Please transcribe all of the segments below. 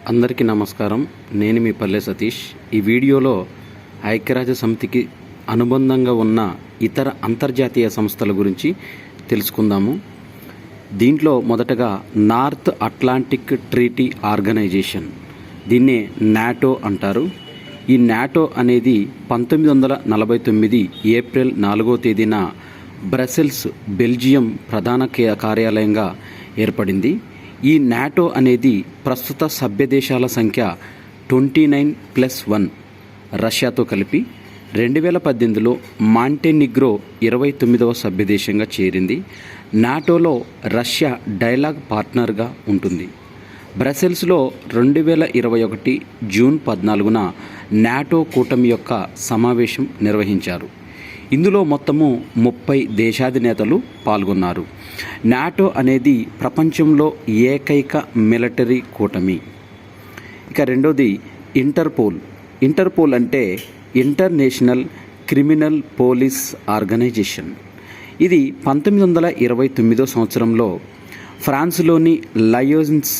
అందరికీ నమస్కారం. నేను మీ పల్లె సతీష్. ఈ వీడియోలో ఐక్యరాజ్య సమితికి అనుబంధంగా ఉన్న ఇతర అంతర్జాతీయ సంస్థల గురించి తెలుసుకుందాము. దీంట్లో మొదటగా నార్త్ అట్లాంటిక్ ట్రీటీ ఆర్గనైజేషన్, దీన్నే నాటో అంటారు. ఈ నాటో అనేది 1949 ఏప్రిల్ 4వ తేదీన బ్రసెల్స్, బెల్జియం ప్రధాన కార్యాలయంగా ఏర్పడింది. ఈ నాటో అనేది ప్రస్తుత సభ్య దేశాల సంఖ్య 29+1 రష్యాతో కలిపి 2018లో మాంటెనిగ్రో 29వ సభ్య దేశంగా చేరింది. నాటోలో రష్యా డైలాగ్ పార్ట్నర్గా ఉంటుంది. బ్రసెల్స్లో 2021 జూన్ 14న నాటో కూటమి యొక్క సమావేశం నిర్వహించారు. ఇందులో మొత్తము 30 దేశాధినేతలు పాల్గొన్నారు. నాటో అనేది ప్రపంచంలో ఏకైక మిలిటరీ కూటమి. ఇక రెండోది ఇంటర్పోల్. ఇంటర్పోల్ అంటే ఇంటర్నేషనల్ క్రిమినల్ పోలీస్ ఆర్గనైజేషన్. ఇది 1929వ సంవత్సరంలో ఫ్రాన్స్లోని లయోన్స్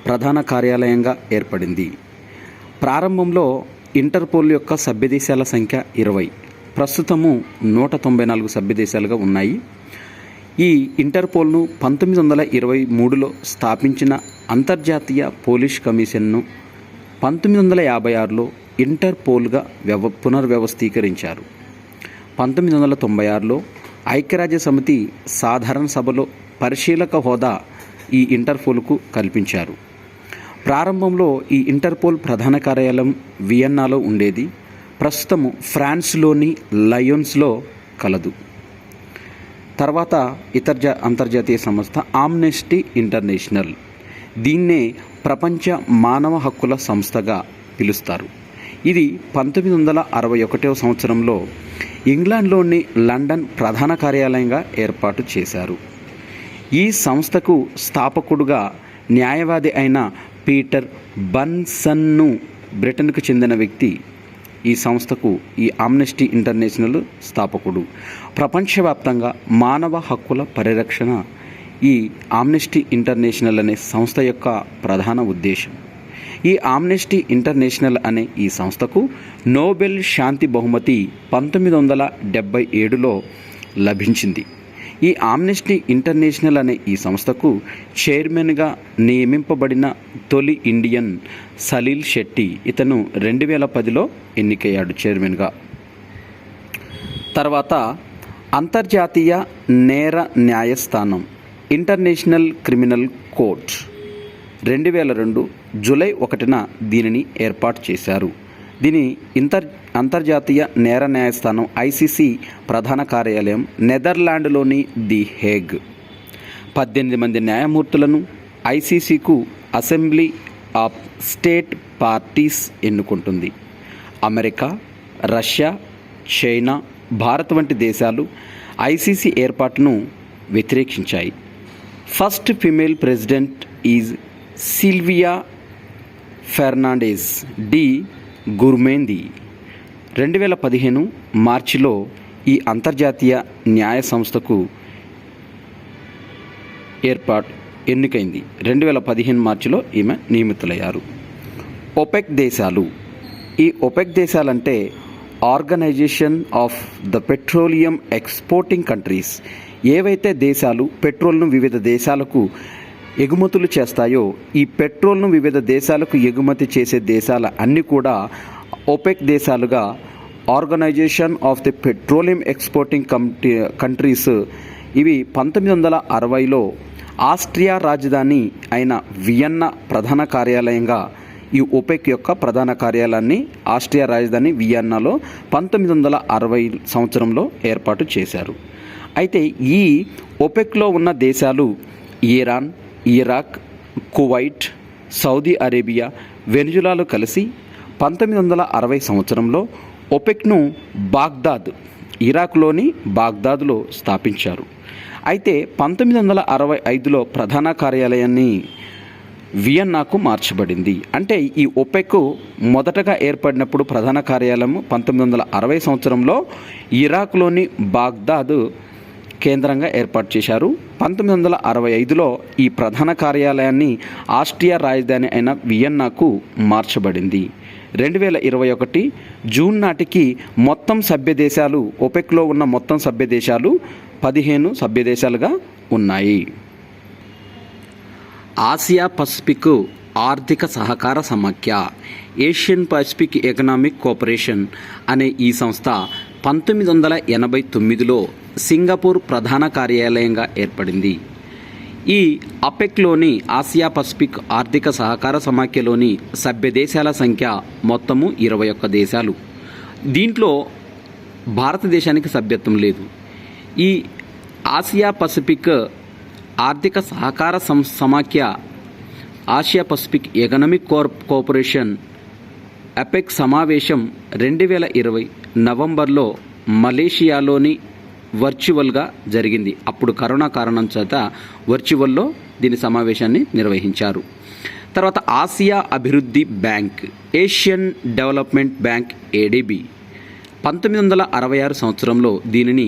ప్రధాన కార్యాలయంగా ఏర్పడింది. ప్రారంభంలో ఇంటర్పోల్ యొక్క సభ్యదేశాల సంఖ్య 20. ప్రస్తుతము 194 సభ్యదేశాలుగా ఉన్నాయి. ఈ ఇంటర్పోల్ను 1923లో స్థాపించిన అంతర్జాతీయ పోలీస్ కమిషన్ను 1956లో ఇంటర్పోల్గా పునర్వ్యవస్థీకరించారు. 1996లో ఐక్యరాజ్య సమితి సాధారణ సభలో పరిశీలక హోదా ఈ ఇంటర్పోల్కు కల్పించారు. ప్రారంభంలో ఈ ఇంటర్పోల్ ప్రధాన కార్యాలయం వియన్నాలో ఉండేది. ప్రస్తుతము ఫ్రాన్స్లోని లయోన్స్లో కలదు. తర్వాత అంతర్జాతీయ సంస్థ ఆమ్నెస్టీ ఇంటర్నేషనల్. దీన్నే ప్రపంచ మానవ హక్కుల సంస్థగా పిలుస్తారు. ఇది 1961వ సంవత్సరంలో ఇంగ్లాండ్లోని లండన్ ప్రధాన కార్యాలయంగా ఏర్పాటు చేశారు. ఈ సంస్థకు స్థాపకుడుగా న్యాయవాది అయిన పీటర్ బర్న్సన్ను, బ్రిటన్కు చెందిన వ్యక్తి ఈ సంస్థకు, ఈ ఆమ్నెస్టీ ఇంటర్నేషనల్ స్థాపకుడు. ప్రపంచవ్యాప్తంగా మానవ హక్కుల పరిరక్షణ ఈ ఆమ్నెస్టీ ఇంటర్నేషనల్ అనే సంస్థ యొక్క ప్రధాన ఉద్దేశం. ఈ ఆమ్నెస్టీ ఇంటర్నేషనల్ అనే ఈ సంస్థకు నోబెల్ శాంతి బహుమతి 1977లో లభించింది. ఈ ఆమ్నెస్టీ ఇంటర్నేషనల్ అనే ఈ సంస్థకు చైర్మన్గా నియమింపబడిన తొలి ఇండియన్ సలీల్ శెట్టి. ఇతను 2010లో ఎన్నికయ్యాడు చైర్మన్గా. తర్వాత అంతర్జాతీయ నేర న్యాయస్థానం, ఇంటర్నేషనల్ క్రిమినల్ కోర్ట్ 2002 జూలై 1న దీనిని ఏర్పాటు చేశారు. దీని అంతర్జాతీయ నేర న్యాయస్థానం ఐసీసీ ప్రధాన కార్యాలయం నెదర్లాండ్లోని ది హేగ్. 18 మంది న్యాయమూర్తులను ఐసీసీకు అసెంబ్లీ ఆఫ్ స్టేట్ పార్టీస్ ఎన్నుకుంటుంది. అమెరికా, రష్యా, చైనా, భారత్ వంటి దేశాలు ఐసీసీ ఏర్పాటును వ్యతిరేకించాయి. First female president is Silvia Fernandez de Gurmendi. 2015 మార్చిలో ఈ అంతర్జాతీయ న్యాయ సంస్థకు ఎన్నికైంది. 2015 మార్చిలో ఈమె నియమితులయ్యారు. ఒపెక్ దేశాలు. ఈ ఒపెక్ దేశాలంటే organisation of the petroleum exporting countries. ఏవైతే దేశాలు పెట్రోల్ను వివిధ దేశాలకు ఎగుమతులు చేస్తాయో, ఈ పెట్రోల్ను వివిధ దేశాలకు ఎగుమతి చేసే దేశాల అన్నీ కూడా ఒపెక్ దేశాలుగా, organisation of the petroleum exporting countries. ఇవి 1960లో ఆస్ట్రియా రాజధాని అయిన వియన్నా ప్రధాన కార్యాలయంగా ఈ ఒపెక్ యొక్క ప్రధాన కార్యాలయాన్ని ఆస్ట్రియా రాజధాని వియన్నాలో 1960 సంవత్సరంలో ఏర్పాటు చేశారు. అయితే ఈ ఒపెక్లో ఉన్న దేశాలు Iran, Iraq, Kuwait, Saudi Arabia, వెనిజులాలు కలిసి 1960 సంవత్సరంలో ఒపెక్ను బాగ్దాద్, ఇరాక్లోని బాగ్దాద్లో స్థాపించారు. అయితే 1965లో ప్రధాన కార్యాలయాన్ని వియన్నాకు మార్చబడింది. అంటే ఈ ఒపెక్ మొదటగా ఏర్పడినప్పుడు ప్రధాన కార్యాలయం 1960 సంవత్సరంలో ఇరాక్లోని బాగ్దాద్ కేంద్రంగా ఏర్పాటు చేశారు. 1965లో ఈ ప్రధాన కార్యాలయాన్ని ఆస్ట్రియా రాజధాని అయిన వియన్నాకు మార్చబడింది. 2021 జూన్ నాటికి మొత్తం సభ్య దేశాలు, ఒపెక్లో ఉన్న మొత్తం సభ్య దేశాలు 15 సభ్య దేశాలుగా ఉన్నాయి. ఆసియా పసిఫిక్ ఆర్థిక సహకార సమాఖ్య, ఏషియన్ పసిఫిక్ ఎకనామిక్ కోఆపరేషన్ అనే ఈ సంస్థ 1989లో సింగపూర్ ప్రధాన కార్యాలయంగా ఏర్పడింది. ఈ అపెక్లోని ఆసియా పసిఫిక్ ఆర్థిక సహకార సమాఖ్యలోని సభ్య దేశాల సంఖ్య మొత్తము 21 దేశాలు. దీంట్లో భారతదేశానికి సభ్యత్వం లేదు. ఈ ఆసియా పసిఫిక్ ఆర్థిక సహకార సమాఖ్య, Asia Pacific economic cooperation APEC సమావేశం 2020 నవంబర్లో మలేషియాలోని వర్చువల్గా జరిగింది. అప్పుడు కరోనా కారణం చేత వర్చువల్లో దీని సమావేశాన్ని నిర్వహించారు. తర్వాత ఆసియా అభివృద్ధి bank, Asian development bank ADB 1966 సంవత్సరంలో దీనిని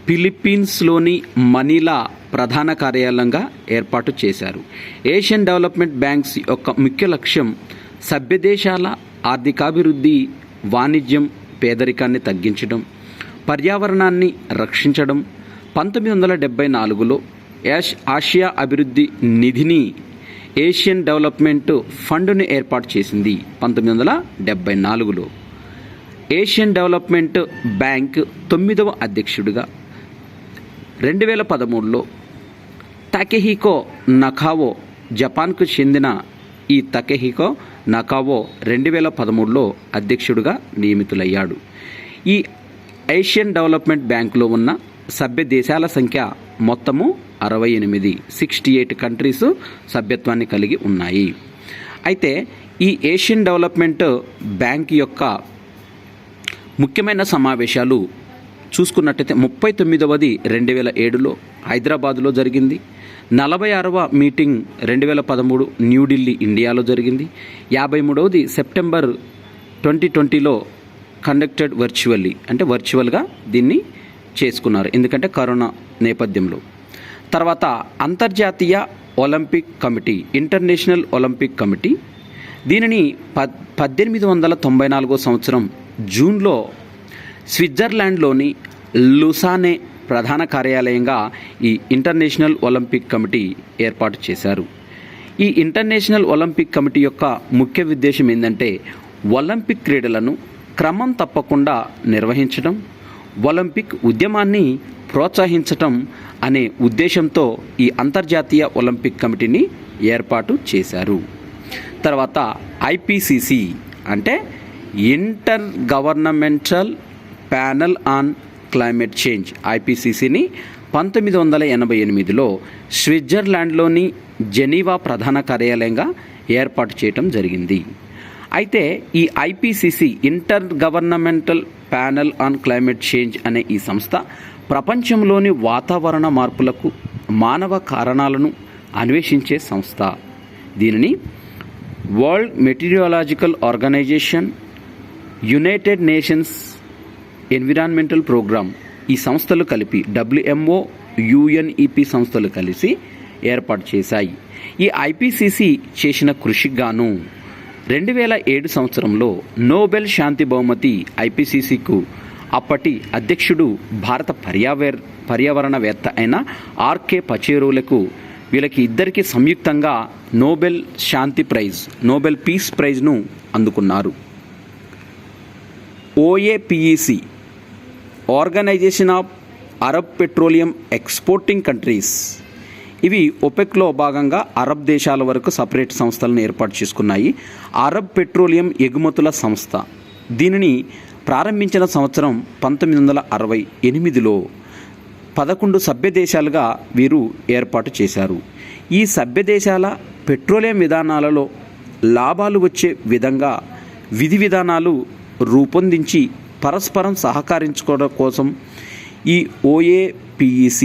ఫిలిప్పీన్స్లోని మనీలా ప్రధాన కార్యాలయంగా ఏర్పాటు చేశారు. ఏషియన్ డెవలప్మెంట్ బ్యాంక్స్ యొక్క ముఖ్య లక్ష్యం సభ్యదేశాల ఆర్థికాభివృద్ధి, వాణిజ్యం, పేదరికాన్ని తగ్గించడం, పర్యావరణాన్ని రక్షించడం. 1974లో ఆసియా అభివృద్ధి నిధిని, ఏషియన్ డెవలప్మెంట్ ఫండ్ను ఏర్పాటు చేసింది. 1974లో ఏషియన్ డెవలప్మెంట్ బ్యాంక్ 9వ అధ్యక్షుడిగా 2013లో తకెహికో నకావో, జపాన్కు చెందిన ఈ తకెహికో నకావో 2013లో అధ్యక్షుడిగా నియమితులయ్యాడు. ఈ ఏషియన్ డెవలప్మెంట్ బ్యాంకులో ఉన్న సభ్య దేశాల సంఖ్య మొత్తము 68 కంట్రీస్ సభ్యత్వాన్ని కలిగి ఉన్నాయి. అయితే ఈ ఏషియన్ డెవలప్మెంట్ బ్యాంక్ యొక్క ముఖ్యమైన సమావేశాలు చూసుకున్నట్టయితే 39వది 2007లో హైదరాబాదులో జరిగింది. 46వ మీటింగ్ 2013 న్యూఢిల్లీ, ఇండియాలో జరిగింది. 53వది సెప్టెంబర్ 2020లో కండక్టెడ్ వర్చువల్లీ, అంటే వర్చువల్గా దీన్ని చేసుకున్నారు ఎందుకంటే కరోనా నేపథ్యంలో. తర్వాత అంతర్జాతీయ Olympic committee, international Olympic committee, దీనిని 1894 సంవత్సరం జూన్లో స్విట్జర్లాండ్లోని లుసానే ప్రధాన కార్యాలయంగా ఈ ఇంటర్నేషనల్ ఒలింపిక్ కమిటీ ఏర్పాటు చేశారు. ఈ ఇంటర్నేషనల్ ఒలింపిక్ కమిటీ యొక్క ముఖ్య ఉద్దేశం ఏంటంటే ఒలింపిక్ క్రీడలను క్రమం తప్పకుండా నిర్వహించడం, ఒలింపిక్ ఉద్యమాన్ని ప్రోత్సహించటం అనే ఉద్దేశంతో ఈ అంతర్జాతీయ ఒలింపిక్ కమిటీని ఏర్పాటు చేశారు. తర్వాత ఐపీసీసీ అంటే inter governmental panel on climate change, ఐపీసీసీని 1988లో స్విట్జర్లాండ్లోని జెనీవా ప్రధాన కార్యాలయంగా ఏర్పాటు చేయటం జరిగింది. అయితే ఈ IPCC, inter governmental panel on climate change అనే ఈ సంస్థ ప్రపంచంలోని వాతావరణ మార్పులకు మానవ కారణాలను అన్వేషించే సంస్థ. దీనిని World Meteorological Organization, United Nations Environmental Program, ఈ సంస్థలు కలిపి WMO, UNEP సంస్థలు కలిసి ఏర్పాటు చేశాయి. ఈ ఐపీసీసీ చేసిన కృషికి గాను 2007 సంవత్సరంలో నోబెల్ శాంతి బహుమతి ఐపీసీసీకు అప్పటి అధ్యక్షుడు భారత పర్యావరణవేత్త అయిన ఆర్కే పచేరోలకు, వీళ్ళకి ఇద్దరికి సంయుక్తంగా నోబెల్ శాంతి ప్రైజ్, నోబెల్ పీస్ ప్రైజ్ను అందుకున్నారు. OAPEC, Organization of Arab Petroleum exporting countries, ఇవి ఒపెక్లో భాగంగా అరబ్ దేశాల వరకు సపరేట్ సంస్థలను ఏర్పాటు చేసుకున్నాయి. అరబ్ పెట్రోలియం ఎగుమతుల సంస్థ, దీనిని ప్రారంభించిన సంవత్సరం 1968లో 11 సభ్య దేశాలుగా వీరు ఏర్పాటు చేశారు. ఈ సభ్య దేశాల పెట్రోలియం విధానాలలో లాభాలు వచ్చే విధంగా విధి విధానాలు రూపొందించి పరస్పరం సహకరించుకోవడం కోసం ఈ OAPEC,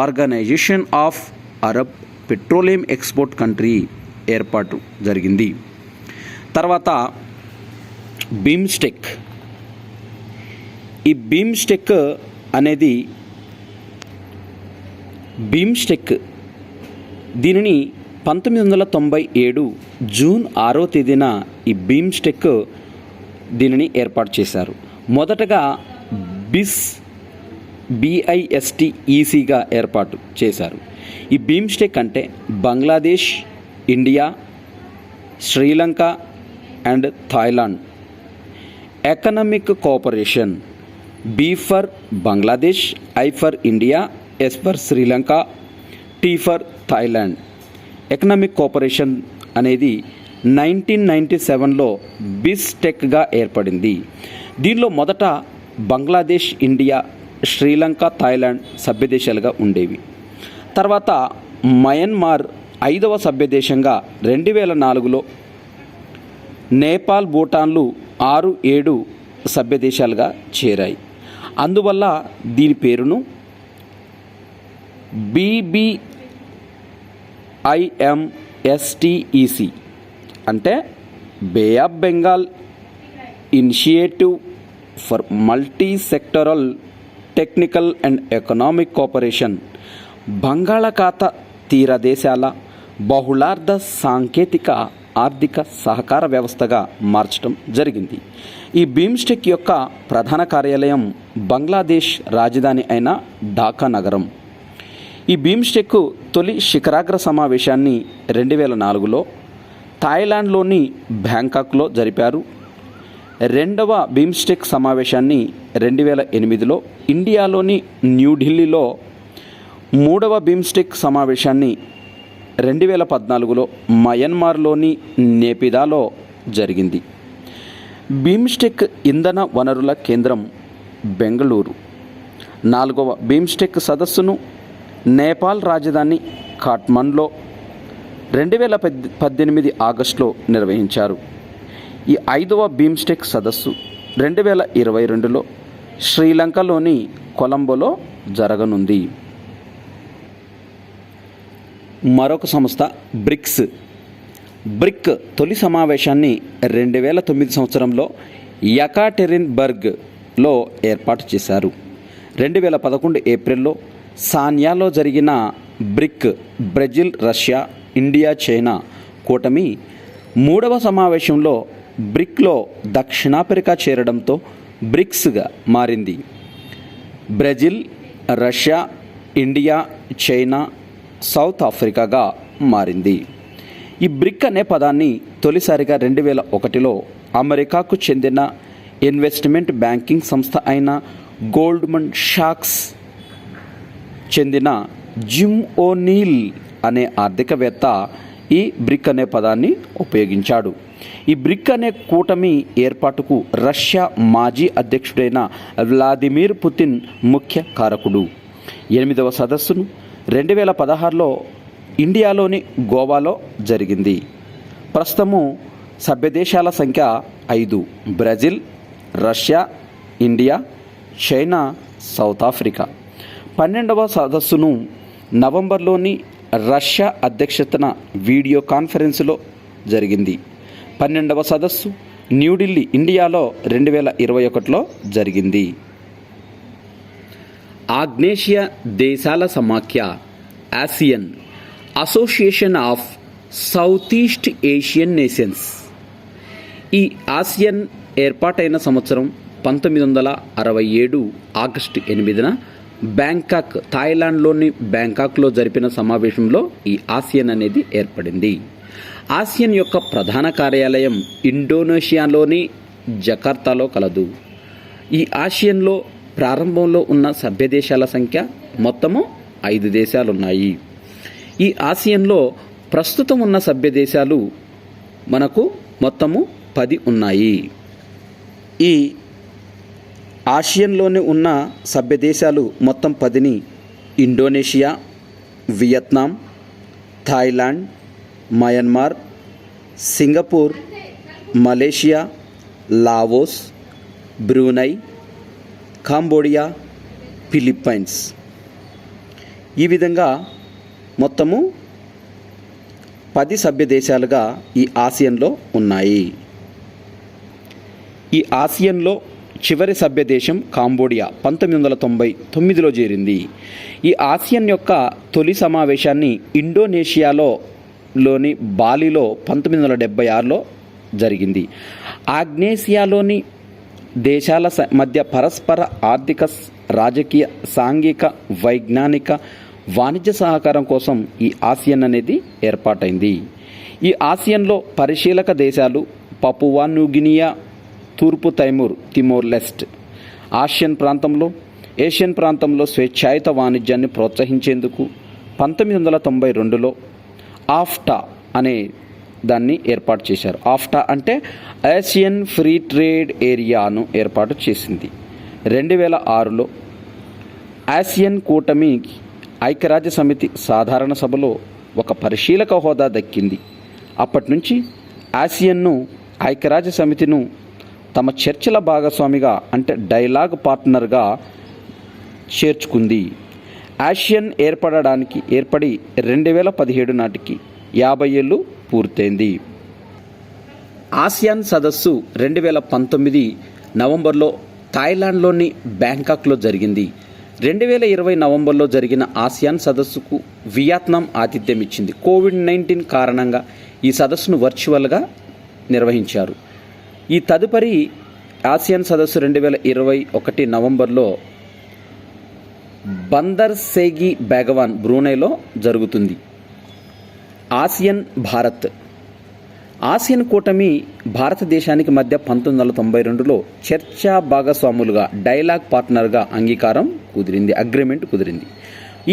Organization of Arab Petroleum Export Country ఏర్పాటు జరిగింది. తర్వాత బిమ్స్టెక్, ఈ బిమ్స్టెక్ అనేది బిమ్స్టెక్ దీనిని 1997 జూన్ 6వ తేదీన ఈ బిమ్స్టెక్ దీనిని ఏర్పాటు చేశారు. మొదటగా BISTECగా ఏర్పాటు చేశారు. ఈ బిమ్స్టెక్ అంటే Bangladesh, India, Sri Lanka and Thailand economic cooperation. B for Bangladesh, I for India, S for Sri Lanka, T for Thailand. Economic cooperation అనేది 1997లో బిస్టెక్గా ఏర్పడింది. దీనిలో మొదట బంగ్లాదేశ్, ఇండియా, శ్రీలంక, థాయిలాండ్ సభ్యదేశాలుగా ఉండేవి. తర్వాత మయన్మార్ 5వ సభ్యదేశంగా 2004లో, నేపాల్, భూటాన్లు 6, 7 సభ్యదేశాలుగా చేరాయి. అందువల్ల దీని పేరును BBIMSTEC అంటే bay of Bengal initiative for multi sectoral technical and economic cooperation, బంగాళాఖాత తీర దేశాల బహుళార్థ సాంకేతిక ఆర్థిక సహకార వ్యవస్థగా మార్చడం జరిగింది. ఈ బిమ్స్టెక్ యొక్క ప్రధాన కార్యాలయం బంగ్లాదేశ్ రాజధాని అయిన ఢాకా నగరం. ఈ బిమ్స్టెక్ తొలి శిఖరాగ్ర సమావేశాన్ని 2004లో థాయిలాండ్లోని బ్యాంకాక్లో జరిపారు. రెండవ బిమ్స్టెక్ సమావేశాన్ని 2008లో ఇండియాలోని న్యూఢిల్లీలో, మూడవ బిమ్స్టెక్ సమావేశాన్ని 2014లో మయన్మార్లోని నేపిదాలో జరిగింది. బిమ్స్టెక్ ఇంధన వనరుల కేంద్రం బెంగళూరు. 4వ బిమ్స్టెక్ సదస్సును నేపాల్ రాజధాని ఖాట్మండ్లో 2018 ఆగస్టులో నిర్వహించారు. ఈ 5వ బిమ్స్టెక్ సదస్సు 2022లో శ్రీలంకలోని కొలంబోలో జరగనుంది. మరొక సంస్థ బ్రిక్ తొలి సమావేశాన్ని 2009 సంవత్సరంలో యకాటెరిన్బర్గ్లో ఏర్పాటు చేశారు. 2011 ఏప్రిల్లో సాన్యాలో జరిగిన బ్రెజిల్, రష్యా, ఇండియా, చైనా కూటమి 3వ సమావేశంలో బ్రిక్లో దక్షిణాఫ్రికా చేరడంతో బ్రిక్స్గా మారింది. Brazil, Russia, India, China, South ఆఫ్రికాగా మారింది. ఈ బ్రిక్ అనే పదాన్ని తొలిసారిగా 2001లో అమెరికాకు చెందిన ఇన్వెస్ట్మెంట్ బ్యాంకింగ్ సంస్థ అయిన గోల్డ్మన్ సాక్స్ చెందిన జిమ్ ఓనీల్ అనే ఆర్థికవేత్త ఈ బ్రిక్ అనే పదాన్ని ఉపయోగించాడు. ఈ బ్రిక్ అనే కూటమి ఏర్పాటుకు రష్యా మాజీ అధ్యక్షుడైన వ్లాదిమిర్ పుతిన్ ముఖ్య కారకుడు. 8వ సదస్సును 2016లో ఇండియాలోని గోవాలో జరిగింది. ప్రస్తుతము సభ్యదేశాల సంఖ్య 5: Brazil, Russia, India, China, South Africa. 12వ సదస్సును నవంబర్లోని రష్యా అధ్యక్షతన వీడియో కాన్ఫరెన్స్లో జరిగింది. 12వ సదస్సు న్యూఢిల్లీ, ఇండియాలో 2021లో జరిగింది. ఆగ్నేషియా దేశాల సమాఖ్య Asian, association of south east Asian nations. ఈ ఆసియన్ ఏర్పాటైన సంవత్సరం 1967 ఆగస్టు 8న బ్యాంకాక్, థాయిలాండ్లోని బ్యాంకాక్లో జరిపిన సమావేశంలో ఈ ఆసియన్ అనేది ఏర్పడింది. ఆసియన్ యొక్క ప్రధాన కార్యాలయం ఇండోనేషియాలోని జకార్తాలో కలదు. ఈ ఆసియన్లో ప్రారంభంలో ఉన్న సభ్యదేశాల సంఖ్య మొత్తము 5 దేశాలున్నాయి. ఈ ఆసియన్లో ప్రస్తుతం ఉన్న సభ్యదేశాలు మనకు మొత్తము 10 ఉన్నాయి. ఈ ఆసియన్లోని ఉన్న సభ్యదేశాలు మొత్తం 10ని Indonesia, Vietnam, Thailand, Myanmar, Singapore, Malaysia, Laos, Brunei, Cambodia, Philippines, ఈ విధంగా మొత్తము 10 సభ్య దేశాలుగా ఈ ఆసియన్లో ఉన్నాయి. ఈ ఆసియన్లో చివరి సభ్య దేశం కాంబోడియా 1999లో చేరింది. ఈ ఆసియన్ యొక్క తొలి సమావేశాన్ని ఇండోనేషియాలోని బాలిలో 1976లో జరిగింది. ఆగ్నేసియాలోని దేశాల మధ్య పరస్పర ఆర్థిక, రాజకీయ, సాంఘిక, వైజ్ఞానిక, వాణిజ్య సహకారం కోసం ఈ ఆసియన్ అనేది ఏర్పాటైంది. ఈ ఆసియన్లో పరిశీలక దేశాలు పపువా న్యూగినియా, తూర్పు తిమోర్ లెస్ట్. ఏషియన్ ప్రాంతంలో స్వేచ్ఛాయుత వాణిజ్యాన్ని ప్రోత్సహించేందుకు 1992లో ఆఫ్టా అనే దాన్ని ఏర్పాటు చేశారు. ఆఫ్టా అంటే ఆసియన్ ఫ్రీ ట్రేడ్ ఏరియాను ఏర్పాటు చేసింది. 2006లో ఆసియన్ కూటమి ఐక్యరాజ్య సమితి సాధారణ సభలో ఒక పరిశీలక హోదా దక్కింది. అప్పటి నుంచి ఆసియన్ను ఐక్యరాజ్య సమితిను తమ చర్చల భాగస్వామిగా అంటే డైలాగ్ పార్ట్నర్గా చేర్చుకుంది. ఆసియన్ ఏర్పడి 2017 నాటికి 50 ఏళ్ళు పూర్తయింది. ఆసియాన్ సదస్సు 2019 నవంబర్లో థాయిలాండ్లోని బ్యాంకాక్లో జరిగింది. 2020 నవంబర్లో జరిగిన ఆసియాన్ సదస్సుకు వియత్నాం ఆతిథ్యం ఇచ్చింది. కోవిడ్-19 కారణంగా ఈ సదస్సును వర్చువల్గా నిర్వహించారు. ఈ తదుపరి ఆసియాన్ సదస్సు 2021 నవంబర్లో బందర్ సేగి బెగవాన్ బ్రూనైలో జరుగుతుంది. ఆసియన్ కూటమి భారతదేశానికి మధ్య 1992లో చర్చా భాగస్వాములుగా డైలాగ్ పార్ట్నర్గా అగ్రిమెంట్ కుదిరింది.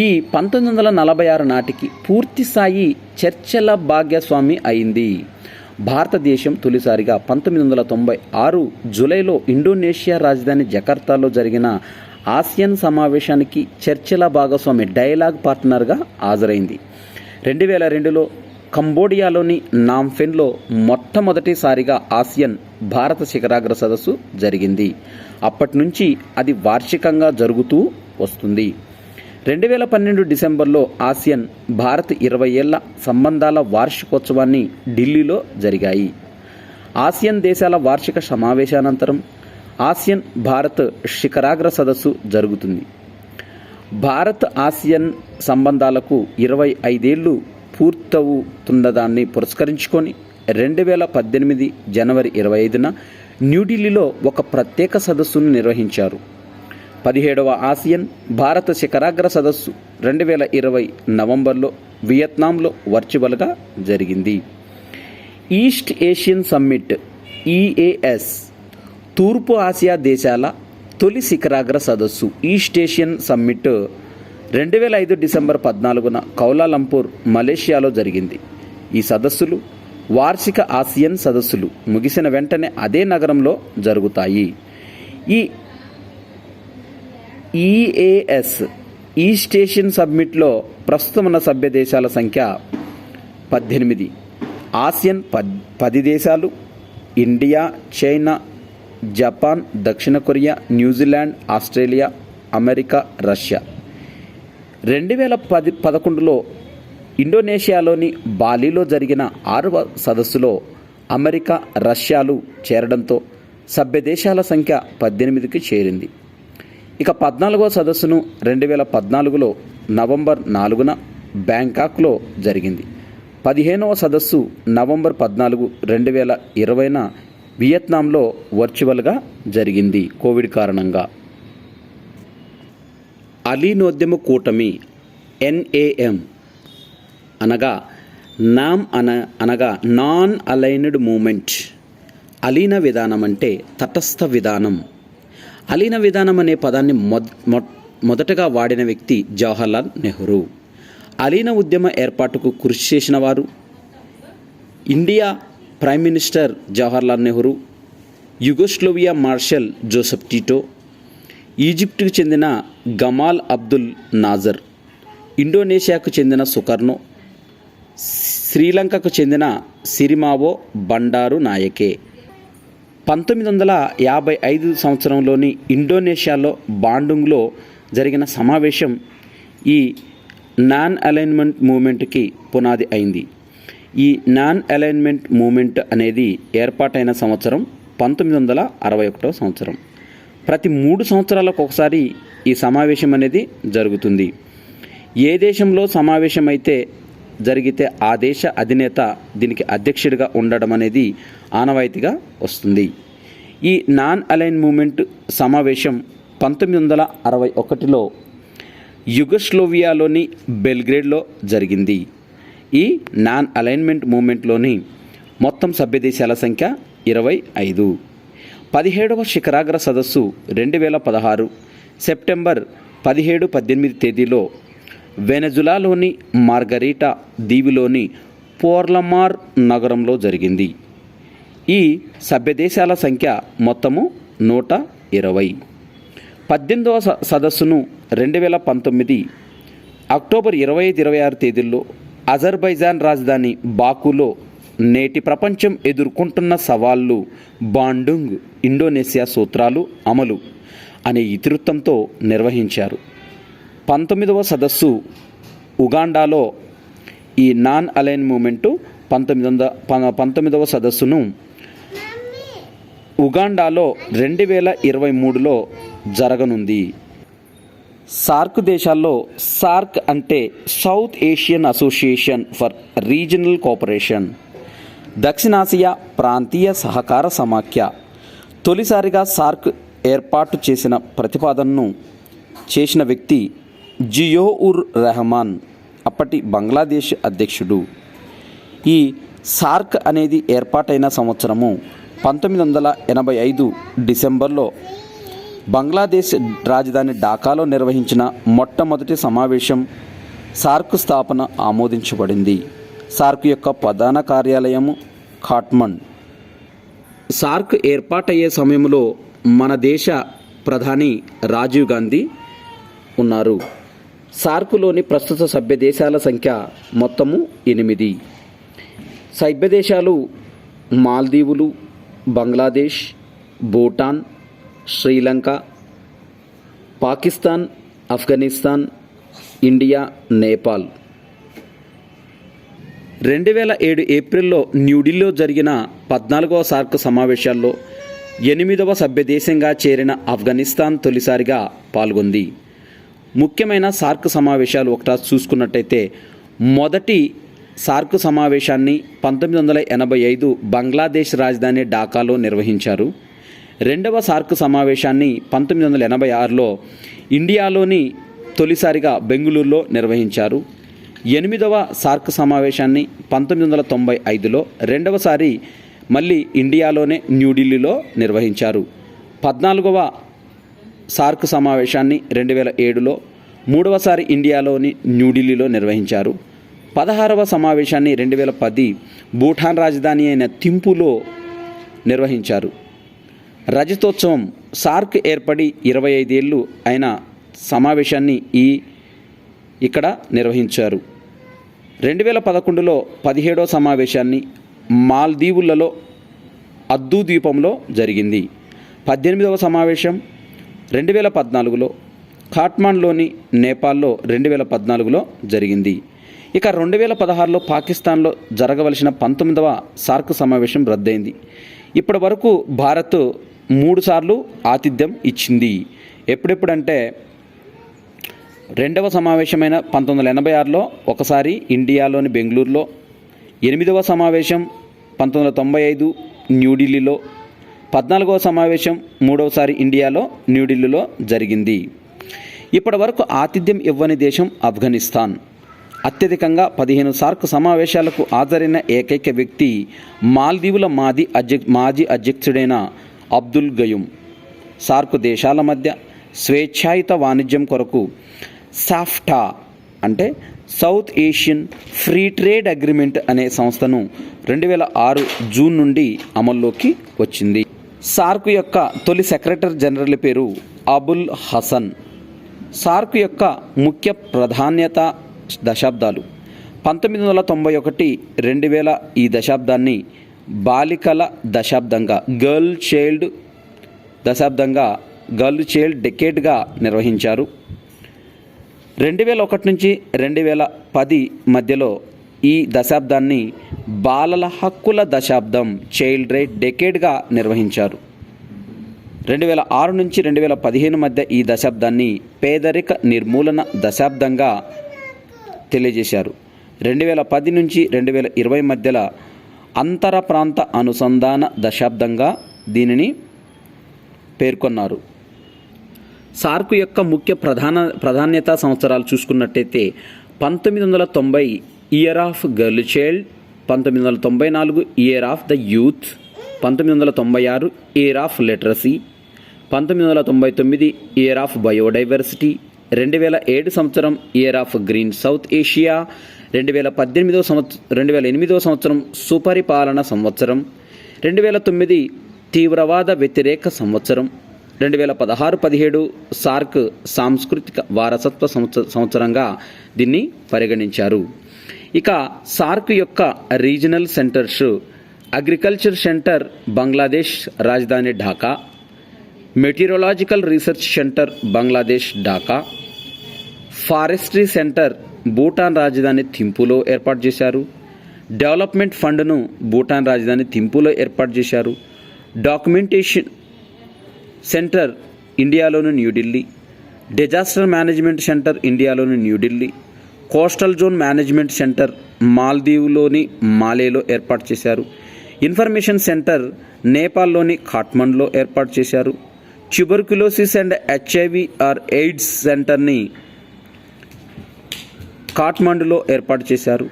ఈ 1946 నాటికి పూర్తిస్థాయి చర్చల భాగస్వామి అయింది. భారతదేశం తొలిసారిగా 1996 జూలైలో ఇండోనేషియా రాజధాని జకార్తాలో జరిగిన ఆసియన్ సమావేశానికి చర్చల భాగస్వామి డైలాగ్ పార్ట్నర్గా హాజరైంది. 2002లో కంబోడియాలోని నామ్ఫెన్లో మొట్టమొదటిసారిగా ఆసియన్ భారత శిఖరాగ్ర సదస్సు జరిగింది. అప్పటి నుంచి అది వార్షికంగా జరుగుతూ వస్తుంది. 2012 డిసెంబర్లో ఆసియన్ భారత్ 20 ఏళ్ల సంబంధాల వార్షికోత్సవాన్ని ఢిల్లీలో జరిగాయి. ఆసియన్ దేశాల వార్షిక సమావేశానంతరం ఆసియన్ భారత్ శిఖరాగ్ర సదస్సు జరుగుతుంది. భారత్ ఆసియన్ సంబంధాలకు 25 ఏళ్లు పూర్తవుతున్నదాన్ని పురస్కరించుకొని 2018 జనవరి 25న న్యూఢిల్లీలో ఒక ప్రత్యేక సదస్సును నిర్వహించారు. 17వ ఆసియన్ భారత శిఖరాగ్ర సదస్సు 2020 నవంబర్లో వియత్నాంలో వర్చువల్గా జరిగింది. ఈస్ట్ ఏషియన్ సమ్మిట్ EAS తూర్పు ఆసియా దేశాల తొలి శిఖరాగ్ర సదస్సు. ఈస్ట్ ఏషియన్ సమ్మిట్ 2005 డిసెంబర్ 14న కౌలాలంపూర్ మలేషియాలో జరిగింది. ఈ సదస్సులు వార్షిక ఆసియన్ సదస్సులు ముగిసిన వెంటనే అదే నగరంలో జరుగుతాయి. ఈ EAS ఈస్ట్ ఏషియన్ సమ్మిట్లో ప్రస్తుతం ఉన్న సభ్య దేశాల సంఖ్య 18. ఆసియన్ 10 దేశాలు: ఇండియా, చైనా, జపాన్, దక్షిణ Korea, New Zealand, Australia, America, Russia. 2011లో ఇండోనేషియాలోని బాలిలో జరిగిన 6వ సదస్సులో అమెరికా, రష్యాలు చేరడంతో సభ్య దేశాల సంఖ్య 18కి చేరింది. ఇక 14వ సదస్సును 2014లో నవంబర్ 4న బ్యాంకాక్లో జరిగింది. 15వ సదస్సు నవంబర్ 14, 2020న వియత్నాంలో వర్చువల్గా జరిగింది కోవిడ్ కారణంగా. అలీనోద్యమ కూటమి NAM అనగా అనగా నాన్ అలైన్డ్ మూమెంట్. అలీన విధానం అంటే తటస్థ విధానం. అలీన విధానం అనే పదాన్ని మొదటగా వాడిన వ్యక్తి జవహర్లాల్ నెహ్రూ. అలీన ఉద్యమ ఏర్పాటుకు కృషి చేసిన వారు India prime minister Jawaharlal Nehru, Yugoslavia Marshal Joseph Tito, ఈజిప్టుకు చెందిన గమాల్ అబ్దుల్ నాజర్, ఇండోనేషియాకు చెందిన సుకర్నో, శ్రీలంకకు చెందిన సిరిమావో బండారు నాయకే. 1955 సంవత్సరంలోని ఇండోనేషియాలో బాండుంగ్లో జరిగిన సమావేశం ఈ నాన్ అలైన్మెంట్ మూమెంట్కి పునాది అయింది. ఈ నాన్ అలైన్మెంట్ మూమెంట్ అనేది ఏర్పాటైన సంవత్సరం 1961 సంవత్సరం. ప్రతి 3 సంవత్సరాలకు ఒకసారి ఈ సమావేశం అనేది జరుగుతుంది. ఏ దేశంలో సమావేశం అయితే జరిగితే ఆ దేశ అధినేత దీనికి అధ్యక్షుడిగా ఉండడం అనేది ఆనవాయితీగా వస్తుంది. ఈ నాన్ అలైన్ మూమెంట్ సమావేశం 1961లో యుగోస్లోవియాలోని బెల్గ్రేడ్లో జరిగింది. ఈ నాన్ అలైన్మెంట్ మూమెంట్లోని మొత్తం సభ్య దేశాల సంఖ్య 25. 17వ శిఖరాగ్ర సదస్సు 2016 సెప్టెంబర్ 17-18 తేదీలో వెనజులాలోని మార్గరీటా దీవిలోని పోర్లమార్ నగరంలో జరిగింది. ఈ సభ్య దేశాల సంఖ్య మొత్తము 120. 18వ సదస్సును 2019 అక్టోబర్ 25-26 తేదీల్లో అజర్బైజాన్ రాజధాని బాకులో నేటి ప్రపంచం ఎదుర్కొంటున్న సవాళ్లు, బాండుంగ్ ఇండోనేషియా సూత్రాలు అమలు అనే ఇతివృత్తంతో నిర్వహించారు. 19వ సదస్సు ఉగాండాలో ఈ నాన్ అలైన్ మూమెంటు 19వ సదస్సును ఉగాండాలో 2023లో జరగనుంది. సార్క్ దేశాల్లో సార్క్ అంటే South Asian association for regional cooperation, దక్షిణాసియా ప్రాంతీయ సహకార సమాఖ్య. తొలిసారిగా సార్క్ ఏర్పాటు చేసిన ప్రతిపాదనను చేసిన వ్యక్తి జియో-ఉర్ రెహమాన్, అప్పటి బంగ్లాదేశ్ అధ్యక్షుడు. ఈ సార్క్ అనేది ఏర్పాటైన సంవత్సరము 1985 డిసెంబర్లో బంగ్లాదేశ్ రాజధాని ఢాకాలో నిర్వహించిన మొట్టమొదటి సమావేశం సార్క్ స్థాపన ఆమోదించబడింది. సార్క్ యొక్క ప్రధాన కార్యాలయము ఖాట్మండ్. సార్క్ ఏర్పాటయ్యే సమయంలో మన దేశ ప్రధాని రాజీవ్ గాంధీ ఉన్నారు. సార్కులోని ప్రస్తుత సభ్య దేశాల సంఖ్య మొత్తము 8. సభ్య దేశాలు మాల్దీవులు, బంగ్లాదేశ్, భూటాన్, శ్రీలంక, పాకిస్తాన్, ఆఫ్ఘనిస్తాన్, ఇండియా, నేపాల్. 2007 ఏప్రిల్లో న్యూఢిల్లీలో జరిగిన 14వ సార్క్ సమావేశాల్లో 8వ సభ్య దేశంగా చేరిన ఆఫ్ఘనిస్తాన్ తొలిసారిగా పాల్గొంది. ముఖ్యమైన సార్క్ సమావేశాలు ఒకటా చూసుకున్నట్టయితే మొదటి సార్క్ సమావేశాన్ని 1985 బంగ్లాదేశ్ రాజధాని ఢాకాలో నిర్వహించారు. రెండవ సార్క్ సమావేశాన్ని 1986లో ఇండియాలోని తొలిసారిగా బెంగుళూరులో నిర్వహించారు. 8వ సార్క్ సమావేశాన్ని 1995లో రెండవసారి మళ్ళీ ఇండియాలోనే న్యూఢిల్లీలో నిర్వహించారు. 14వ సార్క్ సమావేశాన్ని 2007లో మూడవసారి ఇండియాలోని న్యూఢిల్లీలో నిర్వహించారు. 16వ సమావేశాన్ని 2010 భూటాన్ రాజధాని అయిన థింపులో నిర్వహించారు. రజతోత్సవం సార్క్ ఏర్పడి 25 ఏళ్ళు అయిన సమావేశాన్ని ఇక్కడ నిర్వహించారు. 2011లో 17వ సమావేశాన్ని మాల్దీవులలో అద్దు ద్వీపంలో జరిగింది. 18వ సమావేశం 2014లో ఖాట్మండ్లోని నేపాల్లో 2014లో జరిగింది. ఇక 2016లో పాకిస్తాన్లో జరగవలసిన 19వ సార్క్ సమావేశం రద్దయింది. ఇప్పటి వరకు భారత్ 3 సార్లు ఆతిథ్యం ఇచ్చింది. ఎప్పుడెప్పుడంటే రెండవ సమావేశమైన 1986లో ఒకసారి ఇండియాలోని బెంగళూరులో, 8వ సమావేశం 1995 న్యూఢిల్లీలో, 14వ సమావేశం మూడవసారి ఇండియాలో న్యూఢిల్లీలో జరిగింది. ఇప్పటి వరకు ఆతిథ్యం ఇవ్వని దేశం ఆఫ్ఘనిస్తాన్. అత్యధికంగా 15 సార్క్ సమావేశాలకు హాజరైన ఏకైక వ్యక్తి మాల్దీవుల మాజీ అధ్యక్షుడైన అబ్దుల్ గయూమ్. సార్క్ దేశాల మధ్య స్వేచ్ఛాయుత వాణిజ్యం కొరకు సాఫ్టా అంటే South Asian free trade agreement అనే సంస్థను 2006 జూన్ నుండి అమల్లోకి వచ్చింది. సార్క్ యొక్క తొలి సెక్రటరీ జనరల్ పేరు అబుల్ హసన్. సార్క్ యొక్క ముఖ్య ప్రాధాన్యత దశాబ్దాలు 1991-2000 ఈ దశాబ్దాన్ని బాలికల దశాబ్దంగా గర్ల్ చైల్డ్ డెకేడ్గా నిర్వహించారు. 2001 నుంచి 2010 మధ్యలో ఈ దశాబ్దాన్ని బాలల హక్కుల దశాబ్దం చైల్డ్ రైట్ డెకేడ్గా నిర్వహించారు. 2006 నుంచి 2015 మధ్య ఈ దశాబ్దాన్ని పేదరిక నిర్మూలన దశాబ్దంగా తెలియజేశారు. 2010 నుంచి 2020 మధ్యలో అంతర ప్రాంత అనుసంధాన దశాబ్దంగా దీనిని పేర్కొన్నారు. సార్క్ యొక్క ముఖ్య ప్రాధాన్యతా సంవత్సరాలు చూసుకున్నట్టయితే 1990 year of girl child, 1994 year of the youth, 1996 year of literacy, 1999 year of biodiversity, 2007 సంవత్సరం year of green south Asia, 2008 సంవత్సరం సుపరిపాలన సంవత్సరం, 2009 తీవ్రవాద వ్యతిరేక సంవత్సరం, 2016-17 సార్క్ సాంస్కృతిక వారసత్వ సంవత్సరంగా దీన్ని పరిగణించారు. ఇక సార్క్ యొక్క regional centres: agriculture centre Bangladesh రాజధాని Dhaka, meteorological research centre Bangladesh Dhaka, forestry centre Bhutan రాజధాని థింపులో ఏర్పాటు చేశారు. డెవలప్మెంట్ ఫండ్ను భూటాన్ రాజధాని థింపులో ఏర్పాటు చేశారు. డాక్యుమెంటేషన్ సెంటర్ ఇండియాలోని న్యూఢిల్లీ, డిజాస్టర్ మేనేజ్మెంట్ సెంటర్ ఇండియాలోని న్యూఢిల్లీ, కోస్టల్ జోన్ మేనేజ్మెంట్ సెంటర్ మాల్దీవ్లోని మాలేలో ఏర్పాటు చేశారు. ఇన్ఫర్మేషన్ సెంటర్ నేపాల్లోని ఖాట్మండ్లో ఏర్పాటు చేశారు. Tuberculosis and HIV or AIDS సెంటర్ని ఖాట్మండ్లో ఏర్పాటు చేశారు.